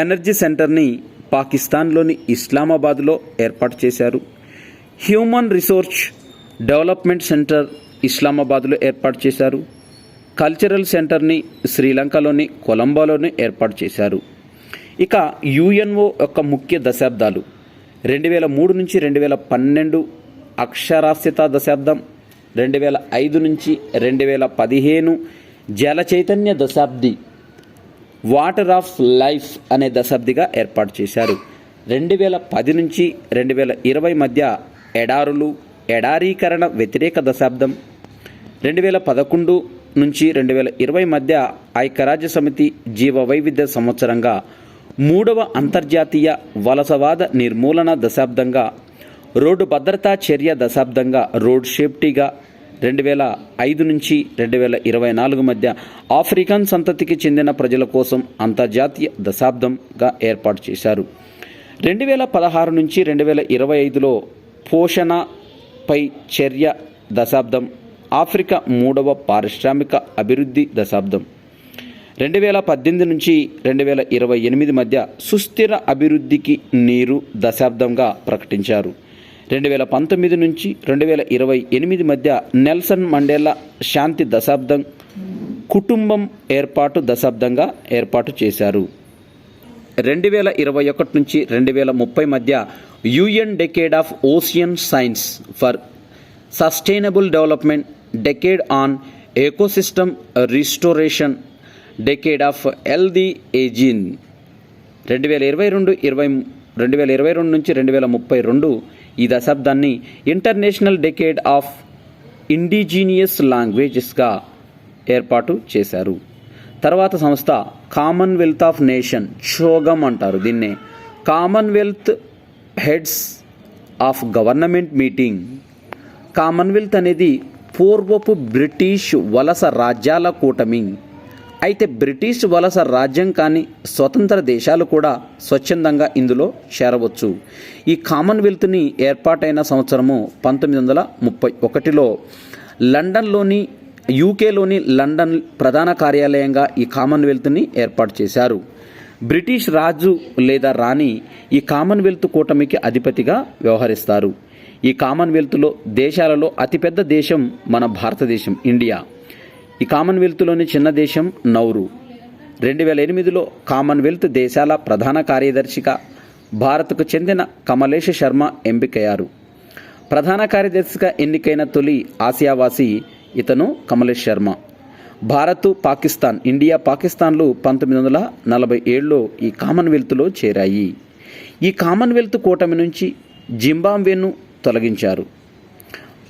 ఎనర్జీ సెంటర్ని పాకిస్తాన్లోని ఇస్లామాబాద్లో ఏర్పాటు చేశారు. హ్యూమన్ రిసోర్స్ డెవలప్మెంట్ సెంటర్ ఇస్లామాబాద్లో ఏర్పాటు చేశారు. కల్చరల్ సెంటర్ని శ్రీలంకలోని కొలంబోలోని ఏర్పాటు చేశారు. ఇక UNO యొక్క ముఖ్య దశాబ్దాలు: 2003 నుంచి 2012 అక్షరాస్యత దశాబ్దం, 2005 నుంచి 2015 జల చైతన్య దశాబ్ది, వాటర్ ఆఫ్ లైఫ్ అనే దశాబ్దిగా ఏర్పాటు చేశారు. 2010 నుంచి 2020 మధ్య ఎడారులు ఎడారీకరణ వ్యతిరేక దశాబ్దం, 2011 నుంచి 2020 మధ్య ఐక్యరాజ్య సమితి జీవ వైవిధ్య సంవత్సరంగా, 3వ అంతర్జాతీయ వలసవాద నిర్మూలన దశాబ్దంగా, రోడ్డు భద్రతా చర్య దశాబ్దంగా, రోడ్ సేఫ్టీగా, 2005 నుంచి 2024 మధ్య ఆఫ్రికన్ సంతతికి చెందిన ప్రజల కోసం అంతర్జాతీయ దశాబ్దంగా ఏర్పాటు చేశారు. 2016 నుంచి 2025లో పోషణపై చర్య దశాబ్దం, ఆఫ్రికా 3వ పారిశ్రామిక అభివృద్ధి దశాబ్దం, 2018 నుంచి 2028 మధ్య సుస్థిర అభివృద్ధికి నీరు దశాబ్దంగా ప్రకటించారు. 2019 నుంచి 2028 మధ్య నెల్సన్ మండేలా శాంతి దశాబ్దం, కుటుంబం ఏర్పాటు దశాబ్దంగా ఏర్పాటు చేశారు. 2021 నుంచి 2030 మధ్య UN decade of ocean science for sustainable development, decade on ecosystem restoration, decade of healthy ageing. 2022 నుంచి 2032 ఈ దశాబ్దాన్ని ఇంటర్నేషనల్ డెకేడ్ ఆఫ్ ఇండిజీనియస్ లాంగ్వేజెస్గా ఏర్పాటు చేశారు. తర్వాత సంస్థ కామన్వెల్త్ ఆఫ్ నేషన్, షోగమ్ అంటారు దీన్నే, Commonwealth heads of government meeting. Commonwealth అనేది పూర్వపు బ్రిటిష్ వలస రాజ్యాల కూటమి. అయితే బ్రిటిష్ వలస రాజ్యం కానీ స్వతంత్ర దేశాలు కూడా స్వచ్ఛందంగా ఇందులో చేరవచ్చు. ఈ కామన్వెల్త్ని ఏర్పాటైన సంవత్సరము 1931లో లండన్లోని యూకేలోని లండన్ ప్రధాన కార్యాలయంగా ఈ కామన్వెల్త్ని ఏర్పాటు చేశారు. బ్రిటిష్ రాజు లేదా రాణి ఈ కామన్వెల్త్ కూటమికి అధిపతిగా వ్యవహరిస్తారు. ఈ కామన్వెల్త్లో దేశాలలో అతిపెద్ద దేశం మన భారతదేశం, ఇండియా. ఈ కామన్వెల్త్లోని చిన్న దేశం నౌరు. 2008లో కామన్వెల్త్ దేశాల ప్రధాన కార్యదర్శిగా భారత్కు చెందిన కమలేష్ శర్మ ఎంపికయ్యారు. ప్రధాన కార్యదర్శిగా ఎన్నికైన తొలి ఆసియావాసి ఇతను కమలేష్ శర్మ. భారత్, పాకిస్తాన్, ఇండియా, పాకిస్తాన్లు 1947లో ఈ కామన్వెల్త్లో చేరాయి. ఈ కామన్వెల్త్ కూటమి నుంచి జింబాబ్వేను తొలగించారు.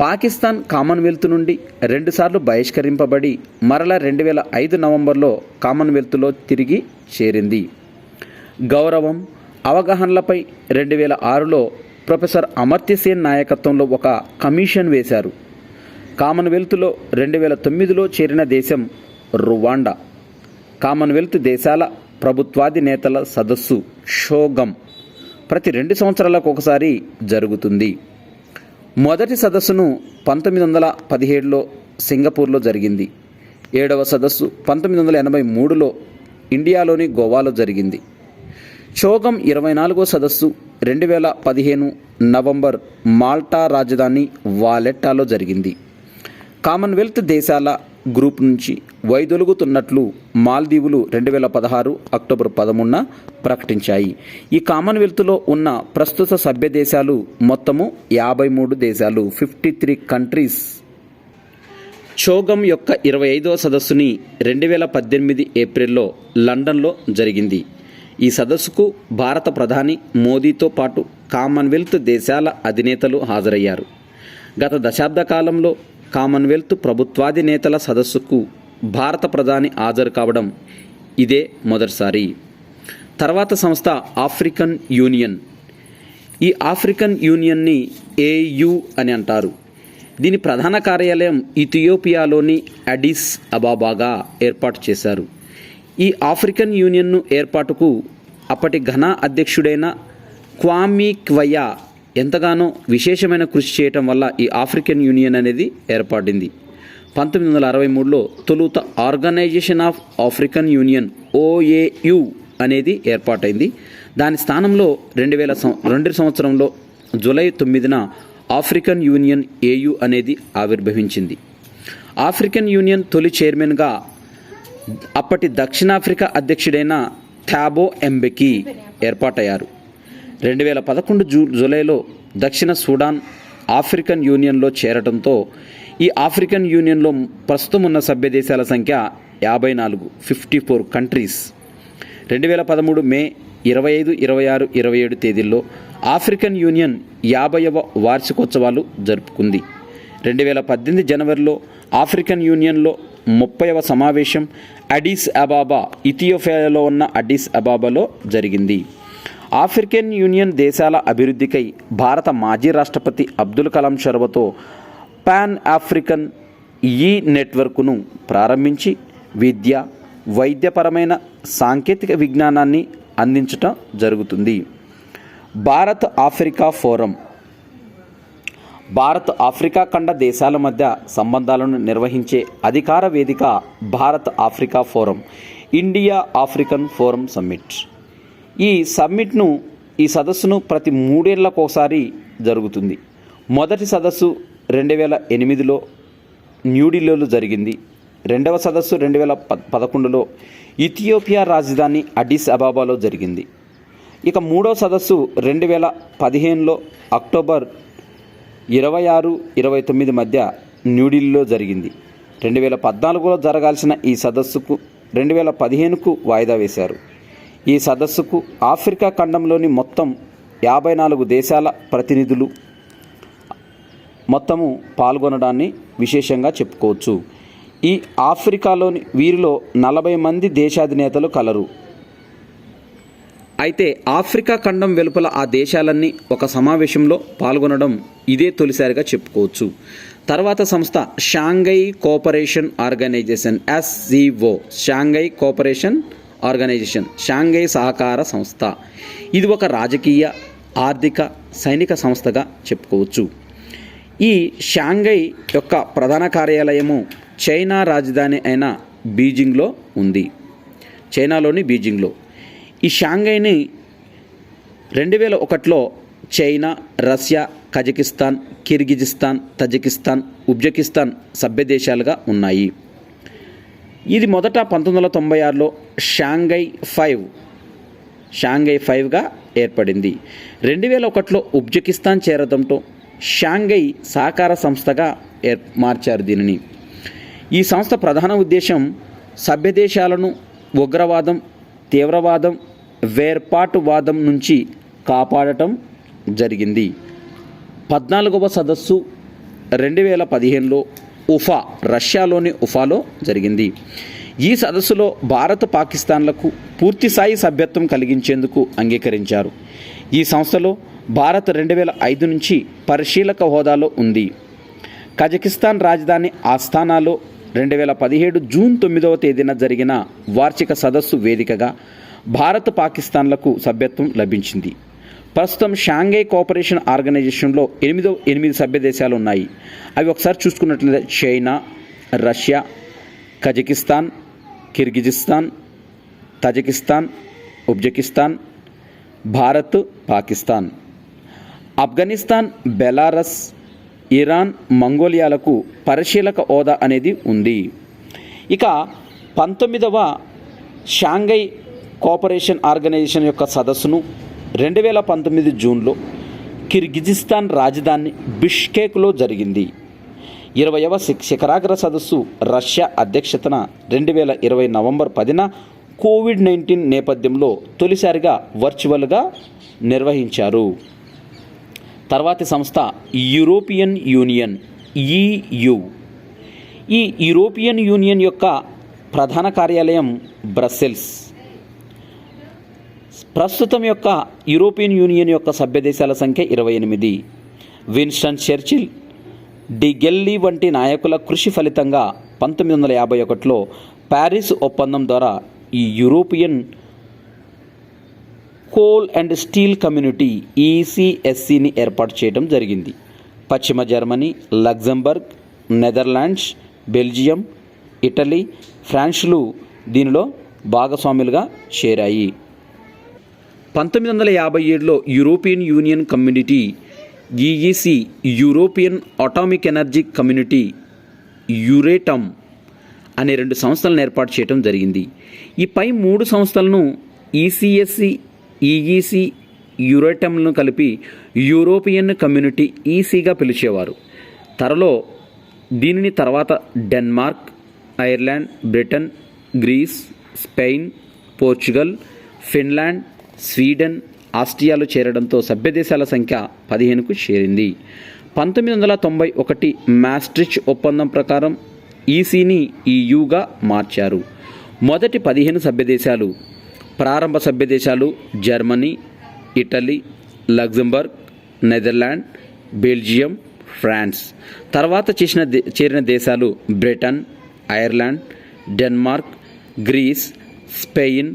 పాకిస్తాన్ కామన్వెల్త్ నుండి 2 సార్లు బహిష్కరింపబడి మరలా 2005 నవంబర్లో కామన్వెల్త్లో తిరిగి చేరింది. గౌరవం, అవగాహనలపై 2006లో ప్రొఫెసర్ అమర్త్య సేన్ నాయకత్వంలో ఒక కమిషన్ వేశారు. కామన్వెల్త్లో 2009లో చేరిన దేశం రువాండా. కామన్వెల్త్ దేశాల ప్రభుత్వాధినేతల సదస్సు షోగమ్ ప్రతి 2 సంవత్సరాలకు ఒకసారి జరుగుతుంది. మొదటి సదస్సును 1917లో సింగపూర్లో జరిగింది. 7వ సదస్సు 1983లో ఇండియాలోని గోవాలో జరిగింది. షోగమ్ 24వ సదస్సు 2015 నవంబర్ మాల్టా రాజధాని వాలెట్టాలో జరిగింది. కామన్వెల్త్ దేశాల గ్రూప్ నుంచి వైదొలుగుతున్నట్లు మాల్దీవులు 2016 అక్టోబర్ 13న ప్రకటించాయి. ఈ కామన్వెల్త్లో ఉన్న ప్రస్తుత సభ్య దేశాలు మొత్తము 53 దేశాలు, 53 కంట్రీస్. షోగమ్ యొక్క 25వ సదస్సుని 2018 ఏప్రిల్లో లండన్లో జరిగింది. ఈ సదస్సుకు భారత ప్రధాని మోదీతో పాటు కామన్వెల్త్ దేశాల అధినేతలు హాజరయ్యారు. గత దశాబ్ద కాలంలో కామన్వెల్త్ ప్రభుత్వాధినేతల సదస్సుకు భారత ప్రధాని హాజరు కావడం ఇదే మొదటిసారి. తర్వాత సంస్థ ఆఫ్రికన్ యూనియన్. ఈ ఆఫ్రికన్ యూనియన్ని AU అని అంటారు. దీని ప్రధాన కార్యాలయం ఇథియోపియాలోని అడిస్ అబాబాగా ఏర్పాటు చేశారు. ఈ ఆఫ్రికన్ యూనియన్ను ఏర్పాటుకు అప్పటి ఘనా అధ్యక్షుడైన క్వామీ క్వయా ఎంతగానో విశేషమైన కృషి చేయటం వల్ల ఈ ఆఫ్రికన్ యూనియన్ అనేది ఏర్పడింది. 1963లో తొలుత Organization of African Union OAU అనేది ఏర్పాటైంది. దాని స్థానంలో 2002 సంవత్సరంలో జూలై 9న ఆఫ్రికన్ యూనియన్ AU అనేది ఆవిర్భవించింది. ఆఫ్రికన్ యూనియన్ తొలి చైర్మన్గా అప్పటి దక్షిణాఫ్రికా అధ్యక్షుడైన థాబో ఎంబెకీ ఏర్పాటయ్యారు. 2011 జూలైలో దక్షిణ సూడాన్ ఆఫ్రికన్ యూనియన్లో చేరడంతో ఈ ఆఫ్రికన్ యూనియన్లో ప్రస్తుతం ఉన్న సభ్య దేశాల సంఖ్య 54 కంట్రీస్. 2013 మే 25, 26, 27 తేదీల్లో ఆఫ్రికన్ యూనియన్ 50వ వార్షికోత్సవాలు జరుపుకుంది. 2018 జనవరిలో ఆఫ్రికన్ యూనియన్లో 30వ సమావేశం అడిస్ అబాబా, ఇథియోపియాలో ఉన్న అడిస్ అబాబాలో జరిగింది. ఆఫ్రికన్ యూనియన్ దేశాల అభివృద్ధికై భారత మాజీ రాష్ట్రపతి అబ్దుల్ కలాం చొరవతో పాన్ ఆఫ్రికన్ నెట్వర్క్ను ప్రారంభించి విద్య, వైద్యపరమైన సాంకేతిక విజ్ఞానాన్ని అందించటం జరుగుతుంది. Bharat Africa forum. Bharat Africa ఖండ దేశాల మధ్య సంబంధాలను నిర్వహించే అధికార వేదిక Bharat Africa forum, India African forum summit. ఈ సదస్సును ప్రతి 3 ఏళ్లకోసారి జరుగుతుంది. మొదటి సదస్సు 2008లో న్యూఢిల్లీలో జరిగింది. 2వ సదస్సు 2011లో ఇథియోపియా రాజధాని అడిస్ అబాబాలో జరిగింది. ఇక 3వ సదస్సు 2015లో అక్టోబర్ 26, 29 మధ్య న్యూఢిల్లీలో జరిగింది. 2014లో జరగాల్సిన ఈ సదస్సుకు 2015కు వాయిదా వేశారు. ఈ సదస్సుకు ఆఫ్రికా ఖండంలోని మొత్తం 54 దేశాల ప్రతినిధులు మొత్తము పాల్గొనడాన్ని విశేషంగా చెప్పుకోవచ్చు. ఈ ఆఫ్రికాలోని వీరిలో 40 మంది దేశాధినేతలు కలరు. అయితే ఆఫ్రికా ఖండం వెలుపల ఆ దేశాలన్నీ ఒక సమావేశంలో పాల్గొనడం ఇదే తొలిసారిగా చెప్పుకోవచ్చు. తర్వాత సంస్థ Shanghai Cooperation Organization SCO, Shanghai Cooperation Organization, Shanghai సహకార సంస్థ. ఇది ఒక రాజకీయ, ఆర్థిక, సైనిక సంస్థగా చెప్పుకోవచ్చు. ఈ షాంఘై యొక్క ప్రధాన కార్యాలయము చైనా రాజధాని అయిన బీజింగ్లో ఉంది. చైనాలోని బీజింగ్లో. ఈ షాంఘైని 2001లో China, Russia, Kazakhstan, Kyrgyzstan, Tajikistan, Uzbekistan సభ్య దేశాలుగా ఉన్నాయి. ఇది మొదట 1996లో షాంఘై 5గా ఏర్పడింది. 2001లో ఉజ్బెకిస్తాన్ చేరడంతో షాంఘై సహకార సంస్థగా మార్చారు దీనిని. ఈ సంస్థ ప్రధాన ఉద్దేశం సభ్య దేశాలను ఉగ్రవాదం, తీవ్రవాదం, వేర్పాటువాదం నుంచి కాపాడటం జరిగింది. 14వ సదస్సు 2015లో రష్యాలోని ఉఫాలో జరిగింది. ఈ సదస్సులో భారత్, పాకిస్తాన్లకు పూర్తిస్థాయి సభ్యత్వం కలిగించేందుకు అంగీకరించారు. ఈ సంస్థలో భారత్ 2005 నుంచి పరిశీలక హోదాలో ఉంది. కజకిస్తాన్ రాజధాని ఆస్తానాలో 2017 జూన్ 9వ తేదీన జరిగిన వార్షిక సదస్సు వేదికగా భారత్ పాకిస్తాన్లకు సభ్యత్వం లభించింది. ప్రస్తుతం షాంఘై కోఆపరేషన్ ఆర్గనైజేషన్లో 8 సభ్య దేశాలు ఉన్నాయి. అవి ఒకసారి చూసుకున్నట్లయితే China, Russia, Kazakhstan, Kyrgyzstan, Tajikistan, Uzbekistan, Bharat, Pakistan. Afghanistan, Belarus, Iran, మంగోలియాలకు పరిశీలక హోదా అనేది ఉంది. ఇక 19వ షాంఘై కోఆపరేషన్ ఆర్గనైజేషన్ యొక్క సదస్సును 2019 జూన్లో కిర్గిజిస్తాన్ రాజధాని బిష్కేక్లో జరిగింది. 20వ శిఖరాగ్ర సదస్సు రష్యా అధ్యక్షతన 2020 నవంబర్ 10న కోవిడ్-19 నేపథ్యంలో తొలిసారిగా వర్చువల్గా నిర్వహించారు. తర్వాతి సంస్థ యూరోపియన్ యూనియన్ EU. ఈ యూరోపియన్ యూనియన్ యొక్క ప్రధాన కార్యాలయం బ్రస్సెల్స్. ప్రస్తుతం యొక్క యూరోపియన్ యూనియన్ యొక్క సభ్య దేశాల సంఖ్య 28. విన్స్టన్ చర్చిల్, డి గెల్లీ వంటి నాయకుల కృషి ఫలితంగా 1951లో ప్యారిస్ ఒప్పందం ద్వారా ఈ European coal and steel community ECSCని ఏర్పాటు చేయడం జరిగింది. పశ్చిమ Germany, Luxembourg, Netherlands, Belgium, Italy, ఫ్రాన్స్లు దీనిలో భాగస్వాములుగా చేరాయి. 1957లో European union community EEC, European atomic energy community Euratom అనే 2 సంస్థలను ఏర్పాటు చేయడం జరిగింది. ఈ పై 3 సంస్థలను ECSC, EEC, యూరేటమ్లను కలిపి యూరోపియన్ కమ్యూనిటీ ECగా పిలిచేవారు. దీనిని తర్వాత Denmark, Ireland, Britain, Greece, Spain, Portugal, Finland, Sweden, ఆస్ట్రియాలు చేరడంతో సభ్యదేశాల సంఖ్య 15కు చేరింది. 1991 మాస్ట్రిచ్ ఒప్పందం ప్రకారం ECని EUగా మార్చారు. మొదటి 15 సభ్యదేశాలు ప్రారంభ సభ్యదేశాలు Germany, Italy, Luxembourg, Netherland, Belgium, France. తర్వాత చేరిన దేశాలు Britain, Ireland, Denmark, Greece, Spain,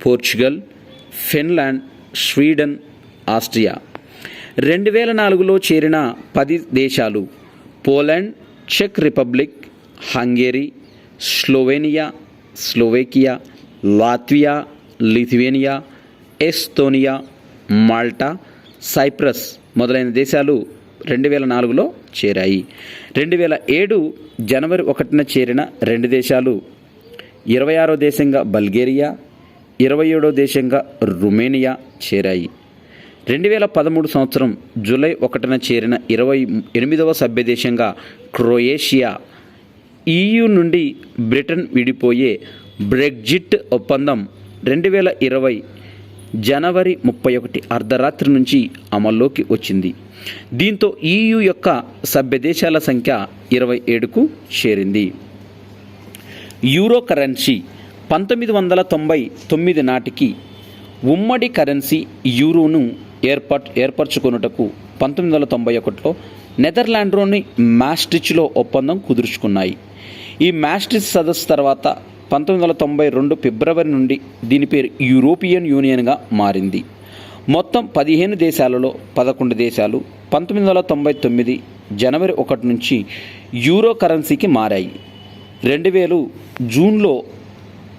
Portugal, Finland, Sweden, Austria. 2004లో చేరిన 10 దేశాలు పోలాండ్, చెక్ Republic, Hungary, Slovenia, Slovakia, Latvia, Lithuania, Estonia, Malta, Cyprus మొదలైన దేశాలు 2004లో చేరాయి. 2007 జనవరి 1న చేరిన 2 దేశాలు 26వ దేశంగా బల్గేరియా, 27వ దేశంగా రుమేనియా చేరాయి. 2013 సంవత్సరం జూలై 1న చేరిన 28వ సభ్యదేశంగా క్రొయేషియా. EU నుండి బ్రిటన్ విడిపోయే బ్రెగ్జిట్ ఒప్పందం 2020 జనవరి 31 అర్ధరాత్రి నుంచి అమల్లోకి వచ్చింది. దీంతో EU యొక్క సభ్యదేశాల సంఖ్య 27కు చేరింది. యూరో కరెన్సీ 1999 నాటికి ఉమ్మడి కరెన్సీ యూరోను ఏర్పరచుకొనుటకు 1991లో నెదర్లాండ్లోని మాస్ట్రిచ్లో ఒప్పందం కుదుర్చుకున్నాయి. ఈ మాస్ట్రిచ్ సదస్సు తర్వాత 1992 ఫిబ్రవరి నుండి దీని పేరు యూరోపియన్ యూనియన్గా మారింది. మొత్తం 15 దేశాలలో 11 దేశాలు 1999 జనవరి 1 నుంచి యూరో కరెన్సీకి మారాయి. 2000 జూన్లో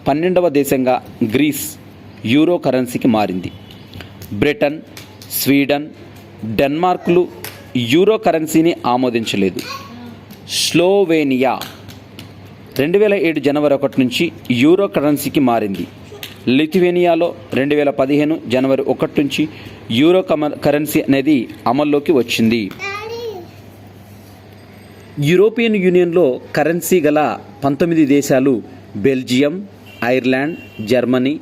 12వ దేశంగా గ్రీస్ యూరో కరెన్సీకి మారింది. బ్రిటన్, స్వీడన్, డెన్మార్క్లు యూరో కరెన్సీని ఆమోదించలేదు. స్లోవేనియా 2007 జనవరి 1 నుంచి యూరో కరెన్సీకి మారింది. లిథువేనియాలో 2015 జనవరి 1 నుంచి యూరో కరెన్సీ అనేది అమల్లోకి వచ్చింది. యూరోపియన్ యూనియన్లో కరెన్సీ గల 19 దేశాలు Belgium, Ireland, Germany,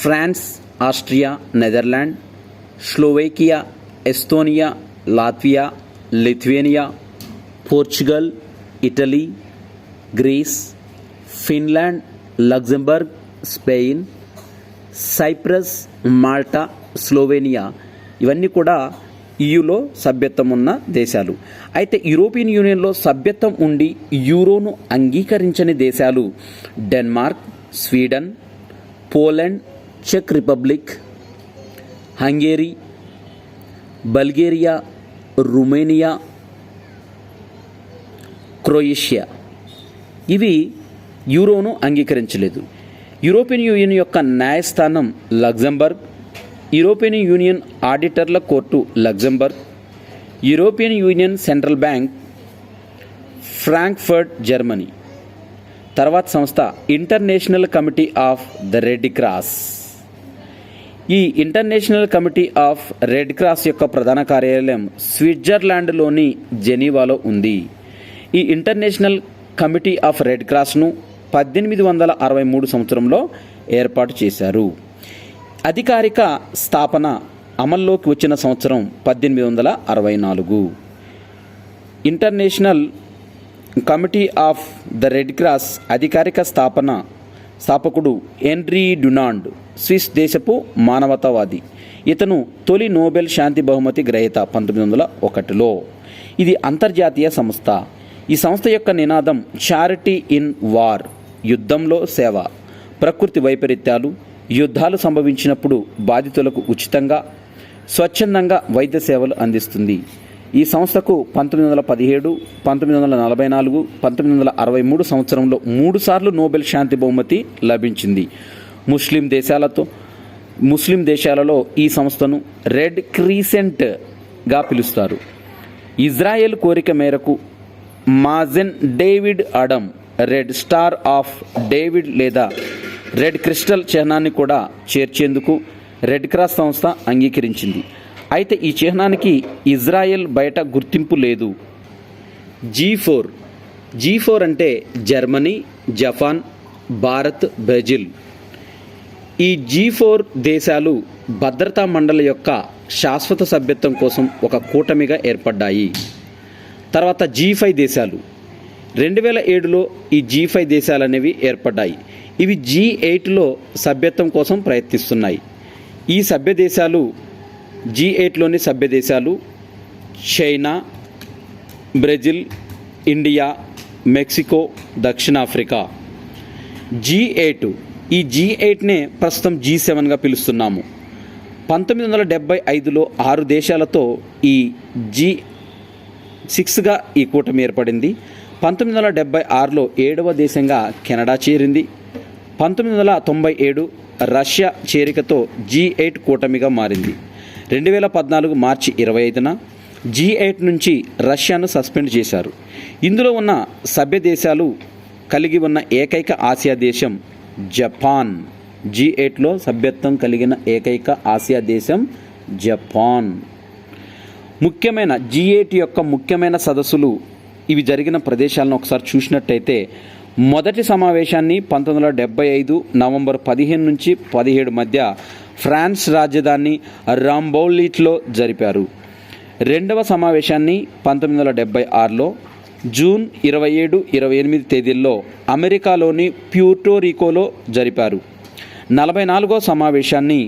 France, Austria, Netherland, Slovakia, Estonia, Latvia, Lithuania, Portugal, Italy, Greece, Finland, Luxembourg, Spain, Cyprus, Malta, Slovenia ఇవన్నీ కూడా ఈయులో సభ్యత్వం ఉన్న దేశాలు. అయితే యూరోపియన్ యూనియన్లో సభ్యత్వం ఉండి యూరోను అంగీకరించని దేశాలు డెన్మార్క్, స్వీడన్, పోలాండ్, చెక్ Republic, Hungary, Bulgaria, Romania, Croatia. ఇవి యూరోను అంగీకరించలేదు. యూరోపియన్ యూనియన్ యొక్క న్యాయస్థానం లగ్జంబర్గ్, యూరోపియన్ యూనియన్ ఆడిటర్ల court Luxembourg, European union central bank Frankfurt, Germany. తర్వాత సంస్థ international committee of the Red Cross. ఈ international committee of Red Cross యొక్క ప్రధాన కార్యాలయం స్విట్జర్లాండ్లోని జెనీవాలో ఉంది. ఈ ఇంటర్నేషనల్ కమిటీ ఆఫ్ రెడ్ క్రాస్ను 1863 సంవత్సరంలో ఏర్పాటు చేశారు. అధికారిక స్థాపన అమల్లోకి వచ్చిన సంవత్సరం 1864. International committee of the Red cross అధికారిక స్థాపకుడు హెన్రీ డునాండ్, స్విస్ దేశపు మానవతావాది. ఇతను తొలి నోబెల్ శాంతి బహుమతి గ్రహీత 1901లో. ఇది అంతర్జాతీయ సంస్థ. ఈ సంస్థ యొక్క నినాదం చారిటీ ఇన్ వార్, యుద్ధంలో సేవ. ప్రకృతి వైపరీత్యాలు, యుద్ధాలు సంభవించినప్పుడు బాధితులకు ఉచితంగా, స్వచ్ఛందంగా వైద్య సేవలు అందిస్తుంది. ఈ సంస్థకు 1917, 1944, 1963 సంవత్సరంలో 3 సార్లు నోబెల్ శాంతి బహుమతి లభించింది. ముస్లిం దేశాలలో ఈ సంస్థను రెడ్ క్రీసెంట్గా పిలుస్తారు. ఇజ్రాయెల్ కోరిక మేరకు Magen David Adom Red Star of David లేదా రెడ్ క్రిస్టల్ చిహ్నాన్ని కూడా చేర్చేందుకు రెడ్ క్రాస్ సంస్థ అంగీకరించింది. అయితే ఈ చిహ్నానికి ఇజ్రాయెల్ బయట గుర్తింపు లేదు. G4 అంటే జర్మనీ, జపాన్, భారత్, బ్రెజిల్. ఈ G4 దేశాలు భద్రతా మండలి యొక్క శాశ్వత సభ్యత్వం కోసం ఒక కూటమిగా ఏర్పడ్డాయి. తర్వాత G5 దేశాలు. 2007లో ఈ G5 దేశాలు అనేవి ఏర్పడ్డాయి. ఇవి G8లో సభ్యత్వం కోసం ప్రయత్నిస్తున్నాయి. ఈ సభ్య దేశాలు G8లోని సభ్య దేశాలు చైనా, బ్రెజిల్, ఇండియా, మెక్సికో, దక్షిణాఫ్రికా. ఈ G8నే ప్రస్తుతం G7గా పిలుస్తున్నాము. 1975లో 6 దేశాలతో ఈ G6గా ఈ కూటమి ఏర్పడింది. 1976లో 7వ దేశంగా కెనడా చేరింది. 1997 రష్యా చేరికతో G8 కూటమిగా మారింది. 2014 మార్చి 25న G8 నుంచి రష్యాను సస్పెండ్ చేశారు. ఇందులో ఉన్న సభ్య దేశాలు కలిగి ఉన్న ఏకైక ఆసియా దేశం జపాన్. G8లో సభ్యత్వం కలిగిన ఏకైక ఆసియా దేశం జపాన్. ముఖ్యమైన G8 యొక్క ముఖ్యమైన సదస్సులు ఇవి జరిగిన ప్రదేశాలను ఒకసారి చూసినట్టయితే, మొదటి సమావేశాన్ని 1975 నవంబర్ 15 నుంచి 17 మధ్య ఫ్రాన్స్ రాజధాని రాంబౌలిట్లో జరిపారు. రెండవ సమావేశాన్ని 1976లో జూన్ 27, 28 తేదీల్లో అమెరికాలోని ప్యూర్టోరికోలో జరిపారు. 44వ సమావేశాన్ని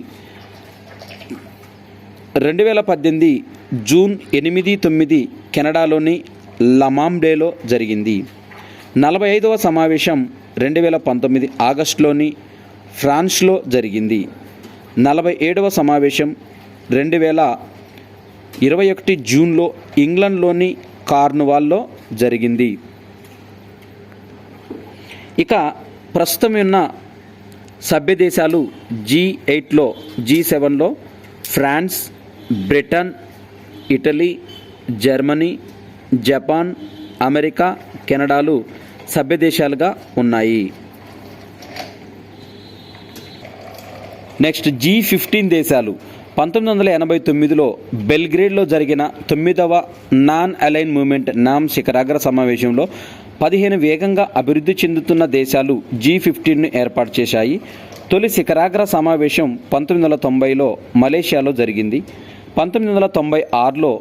2018 జూన్ 8, 9 కెనడాలోని లమాండేలో జరిగింది. 45వ సమావేశం 2019 ఆగస్టులోని ఫ్రాన్స్లో జరిగింది. 47వ సమావేశం 2021 జూన్లో ఇంగ్లండ్లోని కార్న్వాల్లో జరిగింది. ఇక ప్రస్తుతం ఉన్న సభ్య దేశాలు G8లో, G7లో France, Britain, Italy, Germany, Japan, America, కెనడాలు సభ్య దేశాలుగా ఉన్నాయి. నెక్స్ట్ G15 దేశాలు. 1989లో బెల్గ్రేడ్లో జరిగిన 9వ నాన్ అలైన్ మూవ్మెంట్ నామ్ శిఖరాగ్ర సమావేశంలో 15 వేగంగా అభివృద్ధి చెందుతున్న దేశాలు G15ను ఏర్పాటు చేశాయి. తొలి శిఖరాగ్ర సమావేశం 1990లో మలేషియాలో జరిగింది. 1996లో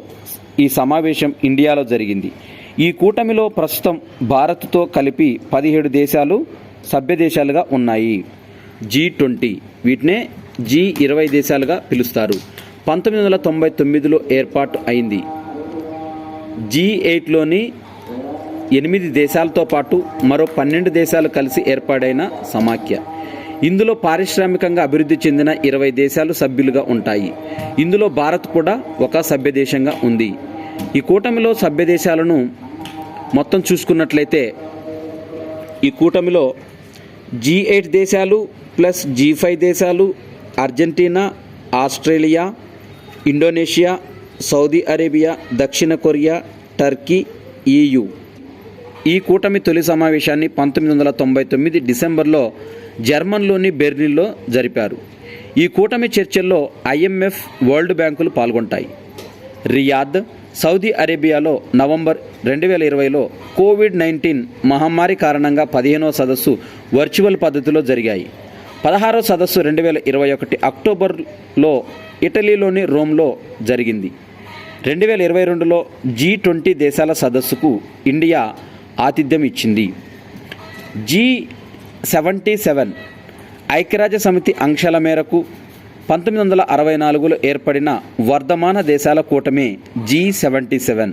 ఈ సమావేశం ఇండియాలో జరిగింది. ఈ కూటమిలో ప్రస్తుతం భారత్తో కలిపి 17 దేశాలు సభ్య దేశాలుగా ఉన్నాయి. G20 వీటినే G20 దేశాలుగా పిలుస్తారు. 1999లో ఏర్పాటు అయింది. G8లోని 8 దేశాలతో పాటు మరో 12 దేశాలు కలిసి ఏర్పాటైన సమాఖ్య. ఇందులో పారిశ్రామికంగా అభివృద్ధి చెందిన 20 దేశాలు సభ్యులుగా ఉంటాయి. ఇందులో భారత్ కూడా ఒక సభ్య దేశంగా ఉంది. ఈ కూటమిలో సభ్య దేశాలను మొత్తం చూసుకున్నట్లయితే ఈ కూటమిలో G8 దేశాలు ప్లస్ G5 దేశాలు Argentina, Australia, Indonesia, Saudi Arabia, దక్షిణ కొరియా, టర్కీ, EU. ఈ కూటమి తొలి సమావేశాన్ని 1999 డిసెంబర్లో జర్మన్లోని బెర్లిన్లో జరిపారు. ఈ కూటమి చర్చల్లో IMF, వరల్డ్ బ్యాంకులు పాల్గొంటాయి. రియాద్, సౌదీ అరేబియాలో నవంబర్ 2020లో కోవిడ్-19 మహమ్మారి కారణంగా 15వ సదస్సు వర్చువల్ పద్ధతిలో జరిగాయి. 16వ సదస్సు 2021 అక్టోబర్లో ఇటలీలోని రోమ్లో జరిగింది. 2022లో G20 దేశాల సదస్సుకు ఇండియా ఆతిథ్యం ఇచ్చింది. G77 ఐక్యరాజ్య సమితి ఆంక్షల మేరకు 1964లో ఏర్పడిన వర్ధమాన దేశాల కూటమి G77.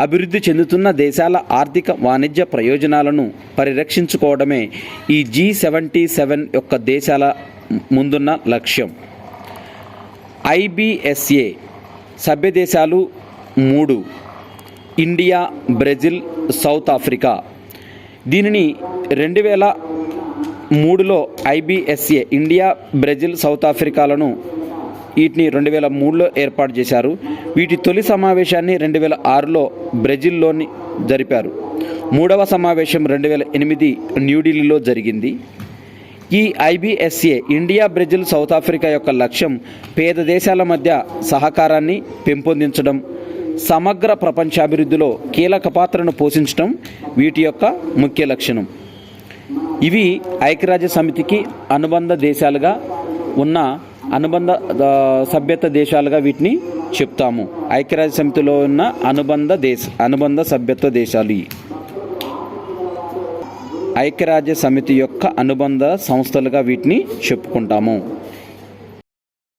అభివృద్ధి చెందుతున్న దేశాల ఆర్థిక వాణిజ్య ప్రయోజనాలను పరిరక్షించుకోవడమే ఈ G77 యొక్క దేశాల ముందున్న లక్ష్యం. IBSA సభ్య దేశాలు 3: ఇండియా, బ్రెజిల్, సౌత్ ఆఫ్రికా. దీనిని 2003లో IBSA ఇండియా, బ్రెజిల్, సౌత్ ఆఫ్రికాలను వీటిని 2003లో ఏర్పాటు చేశారు. వీటి తొలి సమావేశాన్ని 2006లో బ్రెజిల్లోని జరిపారు. మూడవ సమావేశం 2008 న్యూఢిల్లీలో జరిగింది. ఈ IBSA India, Brazil, south Africa యొక్క లక్ష్యం పేద దేశాల మధ్య సహకారాన్ని పెంపొందించడం, సమగ్ర ప్రపంచాభివృద్ధిలో కీలక పాత్రను పోషించడం వీటి యొక్క ముఖ్య లక్షణం. ఇవి ఐక్యరాజ్య సమితికి అనుబంధ దేశాలుగా ఉన్న అనుబంధ సభ్యత దేశాలుగా వీటిని చెప్తాము. ఐక్యరాజ్య సమితిలో ఉన్న అనుబంధ సభ్యత్వ దేశాలు. ఐక్యరాజ్య సమితి యొక్క అనుబంధ సంస్థలుగా వీటిని చెప్పుకుంటాము.